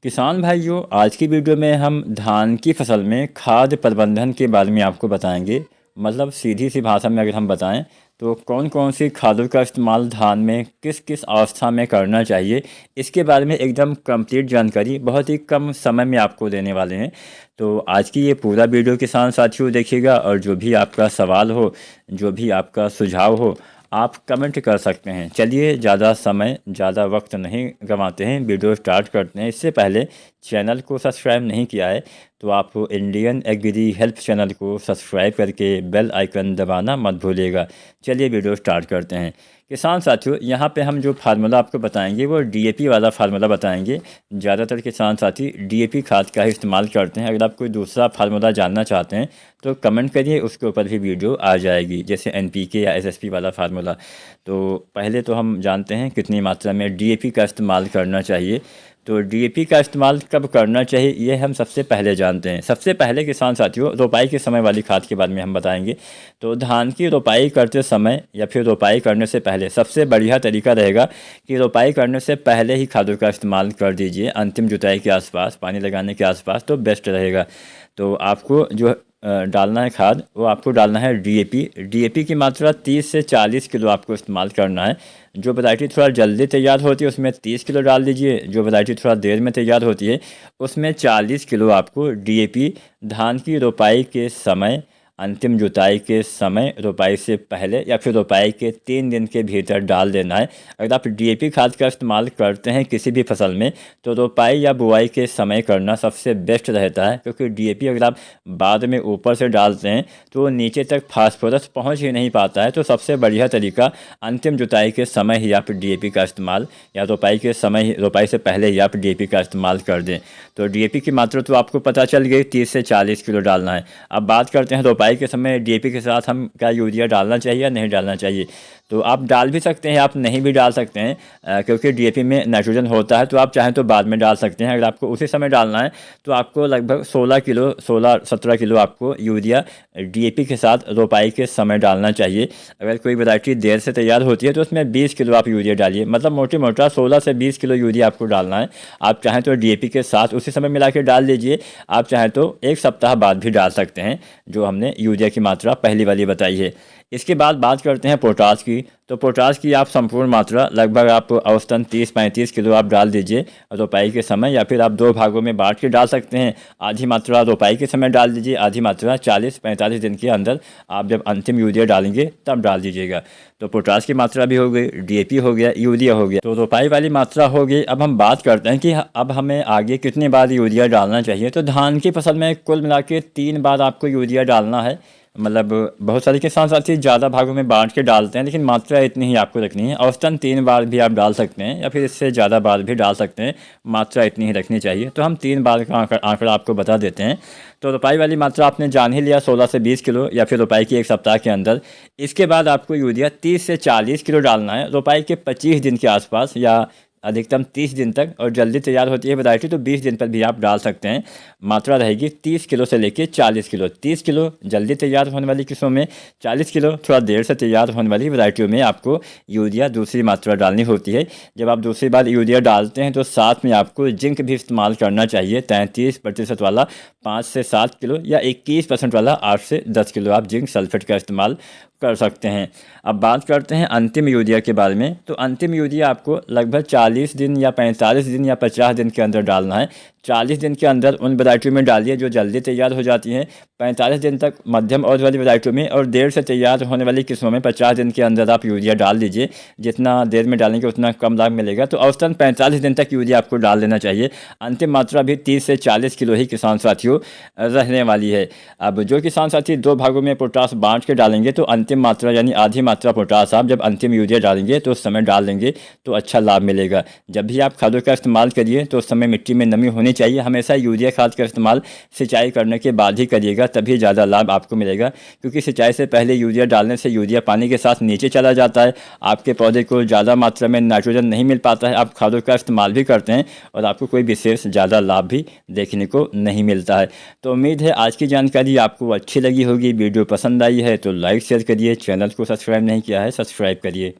किसान भाइयों, आज की वीडियो में हम धान की फसल में खाद प्रबंधन के बारे में आपको बताएंगे। मतलब सीधी सी भाषा में अगर हम बताएं तो कौन कौन सी खादों का इस्तेमाल धान में किस किस अवस्था में करना चाहिए, इसके बारे में एकदम कंप्लीट जानकारी बहुत ही कम समय में आपको देने वाले हैं। तो आज की ये पूरा वीडियो किसान साथियों देखिएगा, और जो भी आपका सवाल हो, जो भी आपका सुझाव हो, आप कमेंट कर सकते हैं। चलिए ज़्यादा समय ज़्यादा वक्त नहीं गंवाते हैं, वीडियो स्टार्ट करते हैं। इससे पहले चैनल को सब्सक्राइब नहीं किया है तो आप इंडियन एग्री हेल्प चैनल को सब्सक्राइब करके बेल आइकन दबाना मत भूलिएगा। चलिए वीडियो स्टार्ट करते हैं। किसान साथियों, यहाँ पे हम जो फार्मूला आपको बताएंगे वो डीएपी वाला फार्मूला बताएंगे। ज़्यादातर किसान साथी डीएपी खाद का ही इस्तेमाल करते हैं। अगर आप कोई दूसरा फार्मूला जानना चाहते हैं तो कमेंट करिए, उसके ऊपर भी वीडियो आ जाएगी, जैसे एनपीके या एसएसपी वाला फार्मूला। तो पहले तो हम जानते हैं कितनी मात्रा में डीएपी का इस्तेमाल करना चाहिए। तो डीएपी का इस्तेमाल कब करना चाहिए ये हम सबसे पहले जानते हैं। सबसे पहले किसान साथियों, रोपाई के समय वाली खाद के बारे में हम बताएंगे। तो धान की रोपाई करते समय या फिर रोपाई करने से पहले सबसे बढ़िया तरीका रहेगा कि रोपाई करने से पहले ही खादों का इस्तेमाल कर दीजिए। अंतिम जुताई के आसपास, पानी लगाने के आसपास तो बेस्ट रहेगा। तो आपको जो डालना है खाद, वो आपको डालना है डीएपी। डीएपी की मात्रा 30 से 40 किलो आपको इस्तेमाल करना है। जो वैरायटी थोड़ा जल्दी तैयार होती है उसमें 30 किलो डाल दीजिए, जो वैरायटी थोड़ा देर में तैयार होती है उसमें 40 किलो आपको डीएपी धान की रोपाई के समय, अंतिम जुताई के समय, रोपाई से पहले या फिर रोपाई के 3 दिन के भीतर डाल देना है। अगर आप डीएपी खाद का इस्तेमाल करते हैं किसी भी फसल में तो रोपाई या बुआई के समय करना सबसे बेस्ट रहता है, क्योंकि डीएपी अगर आप बाद में ऊपर से डालते हैं तो नीचे तक फास्फोरस पहुंच ही नहीं पाता है। तो सबसे बढ़िया तरीका अंतिम जुताई के समय ही आप डीएपी का इस्तेमाल, या रोपाई के समय, रोपाई से पहले ही आप डीएपी का इस्तेमाल कर दें। तो डीएपी की मात्रा तो आपको पता चल गई, 30 से 40 किलो डालना है। अब बात करते हैं रोपाई के समय डीएपी के साथ हम क्या यूरिया डालना चाहिए या नहीं डालना चाहिए। तो आप डाल भी सकते हैं, आप नहीं भी डाल सकते हैं, क्योंकि डीएपी में नाइट्रोजन होता है। तो आप चाहें तो बाद में डाल सकते हैं। अगर आपको उसी समय डालना है तो आपको लगभग 16-17 किलो आपको यूरिया डीएपी के साथ रोपाई के समय डालना चाहिए। अगर कोई वैरायटी देर से तैयार होती है तो उसमें 20 किलो आप यूरिया डालिए। मतलब मोटी मोटा 16 से 20 किलो यूरिया आपको डालना है। आप चाहें तो डीएपी के साथ उसी समय मिला के डाल दीजिए। आप चाहें तो एक सप्ताह बाद भी डाल सकते हैं, जो हमने यूरिया की मात्रा पहली वाली बताई है। इसके बाद बात करते हैं पोटाश की। तो पोटाश की आप संपूर्ण मात्रा लगभग आप औसतन 30-35 किलो आप डाल दीजिए रोपाई के समय, या फिर आप 2 भागों में बांट के डाल सकते हैं। आधी मात्रा रोपाई के समय डाल दीजिए, आधी मात्रा 40-45 दिन के अंदर आप जब अंतिम यूरिया डालेंगे तब डाल दीजिएगा। तो पोटाश की मात्रा भी हो गई, डीएपी हो गया, यूरिया हो गया, तो रोपाई वाली मात्रा हो गई। अब हम बात करते हैं कि अब हमें आगे कितनी बार यूरिया डालना चाहिए। तो धान की फसल में कुल मिला के 3 बार आपको यूरिया डालना है। मतलब बहुत सारे किसान साथी ज़्यादा भागों में बांट के डालते हैं, लेकिन मात्रा इतनी ही आपको रखनी है। औसतन 3 बार भी आप डाल सकते हैं या फिर इससे ज़्यादा बार भी डाल सकते हैं, मात्रा इतनी ही रखनी चाहिए। तो हम 3 बार का आंकड़ा आपको बता देते हैं। तो रोपाई वाली मात्रा आपने जान ही लिया, 16 से 20 किलो या फिर रोपाई की एक सप्ताह के अंदर। इसके बाद आपको यूरिया 30 से 40 किलो डालना है रोपाई के 25 दिन के आसपास, या अधिकतम 30 दिन तक। और जल्दी तैयार होती है वैरायटी तो 20 दिन पर भी आप डाल सकते हैं। मात्रा रहेगी 30 किलो से लेके 40 किलो। 30 किलो जल्दी तैयार होने वाली किस्मों में, 40 किलो थोड़ा देर से तैयार होने वाली वैरायटियों में आपको यूरिया दूसरी मात्रा डालनी होती है। जब आप दूसरी बार यूरिया डालते हैं तो साथ में आपको जिंक भी इस्तेमाल करना चाहिए। 33% वाला 5 से 7 किलो, या 21% वाला 8 से 10 किलो आप जिंक सल्फेट का इस्तेमाल कर सकते हैं। अब बात करते हैं अंतिम यूरिया के बारे में। तो अंतिम यूरिया आपको लगभग 40 दिन या 45 दिन या 50 दिन के अंदर डालना है। 40 दिन के अंदर उन वैरायटियों में डालिए जो जल्दी तैयार हो जाती हैं, 45 दिन तक मध्यम और वाली वैरायटियों में, और देर से तैयार होने वाली किस्मों में 50 दिन के अंदर आप यूरिया डाल दीजिए। जितना देर में डालेंगे उतना कम लाभ मिलेगा। तो औसतन 45 दिन तक यूरिया आपको डाल देना चाहिए। अंतिम मात्रा भी 30 से 40 किलो ही किसान साथियों रहने वाली है। अब जो किसान साथी 2 भागों में पोटाश बांट के डालेंगे तो अंतिम मात्रा यानी आधी मात्रा पोटाश आप जब अंतिम यूरिया डालेंगे तो उस समय डाल देंगे तो अच्छा लाभ मिलेगा। जब भी आप खादों का इस्तेमाल करिए तो उस समय मिट्टी में नमी होनी चाहिए। हमेशा यूरिया खाद का इस्तेमाल सिंचाई करने के बाद ही करिएगा, तभी ज़्यादा लाभ आपको मिलेगा। क्योंकि सिंचाई से पहले यूरिया डालने से यूरिया पानी के साथ नीचे चला जाता है, आपके पौधे को ज़्यादा मात्रा में नाइट्रोजन नहीं मिल पाता है। आप खादों का इस्तेमाल भी करते हैं और आपको कोई विशेष ज़्यादा लाभ भी देखने को नहीं मिलता है। तो उम्मीद है आज की जानकारी आपको अच्छी लगी होगी। वीडियो पसंद आई है तो लाइक शेयर करिए। चैनल को सब्सक्राइब नहीं किया है, सब्सक्राइब करिए।